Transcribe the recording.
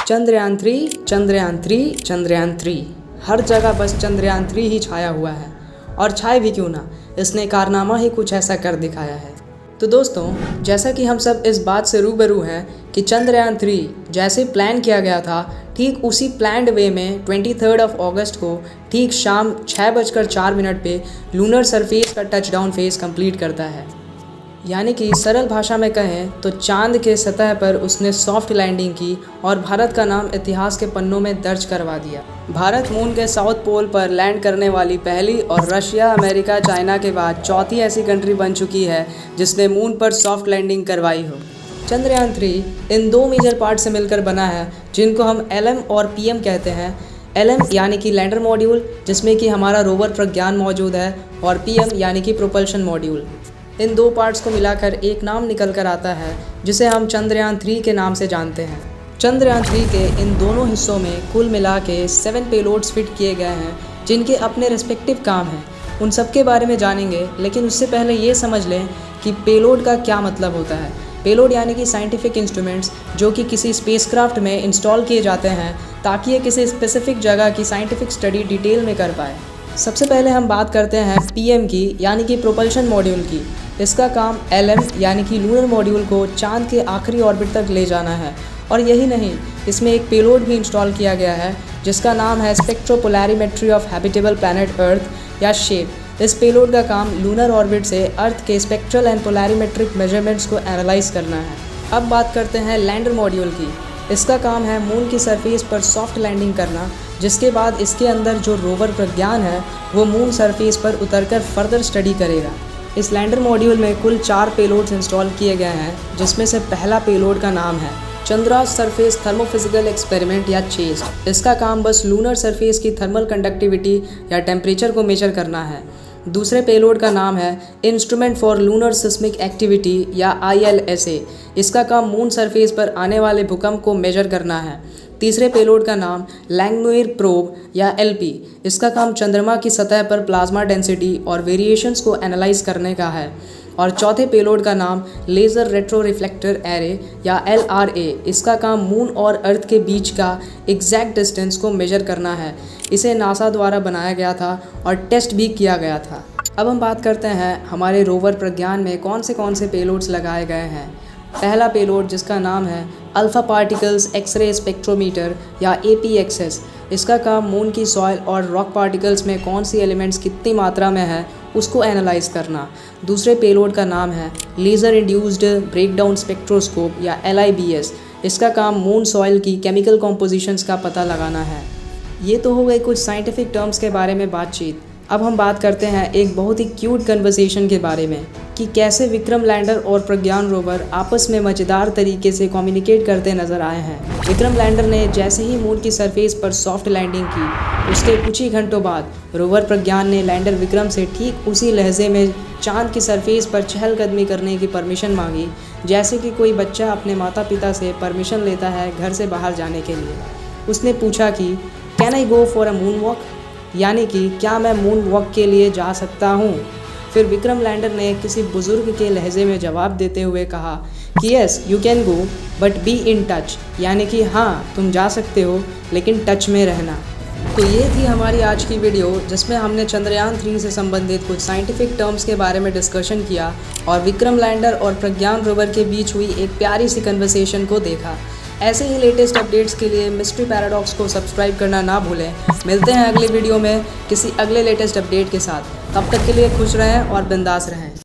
चंद्रयान 3, चंद्रयान 3, चंद्रयान 3। हर जगह बस चंद्रयान 3 ही छाया हुआ है, और छाए भी क्यों ना, इसने कारनामा ही कुछ ऐसा कर दिखाया है। तो दोस्तों, जैसा कि हम सब इस बात से रूबरू हैं कि चंद्रयान 3 जैसे प्लान किया गया था, ठीक उसी प्लान्ड वे में 23 अगस्त को ठीक शाम 6:04 पे लूनर सरफेस का टचडाउन फेज कंप्लीट करता है। यानी कि सरल भाषा में कहें तो चांद के सतह पर उसने सॉफ्ट लैंडिंग की और भारत का नाम इतिहास के पन्नों में दर्ज करवा दिया। भारत मून के साउथ पोल पर लैंड करने वाली पहली और रशिया, अमेरिका, चाइना के बाद चौथी ऐसी कंट्री बन चुकी है जिसने मून पर सॉफ्ट लैंडिंग करवाई हो। चंद्रयान 3 इन दो मेजर पार्ट से मिलकर बना है, जिनको हम LM और PM कहते हैं। LM यानी कि लैंडर मॉड्यूल, जिसमें कि हमारा रोवर प्रज्ञान मौजूद है, और PM यानी कि प्रोपल्शन मॉड्यूल। इन दो पार्ट्स को मिलाकर एक नाम निकल कर आता है, जिसे हम चंद्रयान 3 के नाम से जानते हैं। चंद्रयान 3 के इन दोनों हिस्सों में कुल मिला के 7 पेलोड्स फिट किए गए हैं, जिनके अपने रिस्पेक्टिव काम हैं। उन सब के बारे में जानेंगे, लेकिन उससे पहले ये समझ लें कि पेलोड का क्या मतलब होता है। पेलोड यानी कि साइंटिफिक इंस्ट्रूमेंट्स जो कि किसी स्पेसक्राफ्ट में इंस्टॉल किए जाते हैं ताकि ये किसी स्पेसिफिक जगह की साइंटिफिक स्टडी डिटेल में कर पाए। सबसे पहले हम बात करते हैं PM की, यानी कि प्रोपल्शन मॉड्यूल की। इसका काम LM यानी कि लूनर मॉड्यूल को चांद के आखिरी ऑर्बिट तक ले जाना है, और यही नहीं, इसमें एक पेलोड भी इंस्टॉल किया गया है जिसका नाम है स्पेक्ट्रोपोलैरिमेट्री ऑफ हैबिटेबल प्लैनेट अर्थ या शेप। इस पेलोड का काम लूनर ऑर्बिट से अर्थ के स्पेक्ट्रल एंड पोलैरिमेट्रिक मेजरमेंट्स को एनालाइज करना है। अब बात करते हैं लैंडर मॉड्यूल की। इसका काम है मून की सरफेस पर सॉफ्ट लैंडिंग करना, जिसके बाद इसके अंदर जो रोवर प्रज्ञान है वो मून सरफेस पर उतरकर फर्दर स्टडी करेगा। इस लैंडर मॉड्यूल में कुल 4 पेलोड्स इंस्टॉल किए गए हैं, जिसमें से पहला पेलोड का नाम है चंद्रास सरफेस थर्मोफिजिकल एक्सपेरिमेंट या चेस्ट। इसका काम बस लूनर सरफेस की थर्मल कंडक्टिविटी या टेम्परेचर को मेजर करना है। दूसरे पेलोड का नाम है instrument for lunar seismic activity या ILSA। इसका काम मून सरफेस पर आने वाले भूकंप को मेजर करना है। तीसरे पेलोड का नाम लैंगमुइर प्रोब या LP। इसका काम चंद्रमा की सतह पर प्लाज्मा डेंसिटी और वेरिएशंस को एनालाइज करने का है। और चौथे पेलोड का नाम लेज़र रेट्रो रिफ्लेक्टर एरे या LRA। इसका काम मून और अर्थ के बीच का एग्जैक्ट डिस्टेंस को मेजर करना है। इसे नासा द्वारा बनाया गया था और टेस्ट भी किया गया था। अब हम बात करते हैं हमारे रोवर प्रज्ञान में कौन से पेलोड्स लगाए गए हैं। पहला पेलोड, जिसका नाम है अल्फ़ा पार्टिकल्स एक्सरे स्पेक्ट्रोमीटर या APXS। इसका काम मून की सॉइल और रॉक पार्टिकल्स में कौन सी एलिमेंट्स कितनी मात्रा में है उसको एनालाइज करना। दूसरे पेलोड का नाम है लेज़र इंड्यूस्ड ब्रेकडाउन स्पेक्ट्रोस्कोप या LIBS। इसका काम मून सॉइल की केमिकल कॉम्पोजिशंस का पता लगाना है। ये तो हो गई कुछ साइंटिफिक टर्म्स के बारे में बातचीत। अब हम बात करते हैं एक बहुत ही क्यूट कन्वर्सेशन के बारे में कि कैसे विक्रम लैंडर और प्रज्ञान रोवर आपस में मज़ेदार तरीके से कम्युनिकेट करते नज़र आए हैं। विक्रम लैंडर ने जैसे ही मून की सरफेस पर सॉफ्ट लैंडिंग की, उसके कुछ ही घंटों बाद रोवर प्रज्ञान ने लैंडर विक्रम से ठीक उसी लहजे में चांद की सरफेस पर चहलकदमी करने की परमिशन मांगी, जैसे कि कोई बच्चा अपने माता पिता से परमिशन लेता है घर से बाहर जाने के लिए। उसने पूछा कि can I go for a moon walk, यानी कि क्या मैं मून वॉक के लिए जा सकता हूँ। फिर विक्रम लैंडर ने किसी बुज़ुर्ग के लहजे में जवाब देते हुए कहा कि yes you can go but be in touch, यानी कि हाँ तुम जा सकते हो लेकिन टच में रहना। तो ये थी हमारी आज की वीडियो, जिसमें हमने चंद्रयान 3 से संबंधित कुछ साइंटिफिक टर्म्स के बारे में डिस्कशन किया और विक्रम लैंडर और प्रज्ञान रोवर के बीच हुई एक प्यारी सी कन्वर्सेशन को देखा। ऐसे ही लेटेस्ट अपडेट्स के लिए मिस्ट्री पैराडॉक्स को सब्सक्राइब करना ना भूलें। मिलते हैं अगले वीडियो में किसी अगले लेटेस्ट अपडेट के साथ। तब तक के लिए खुश रहें और बिंदास रहें।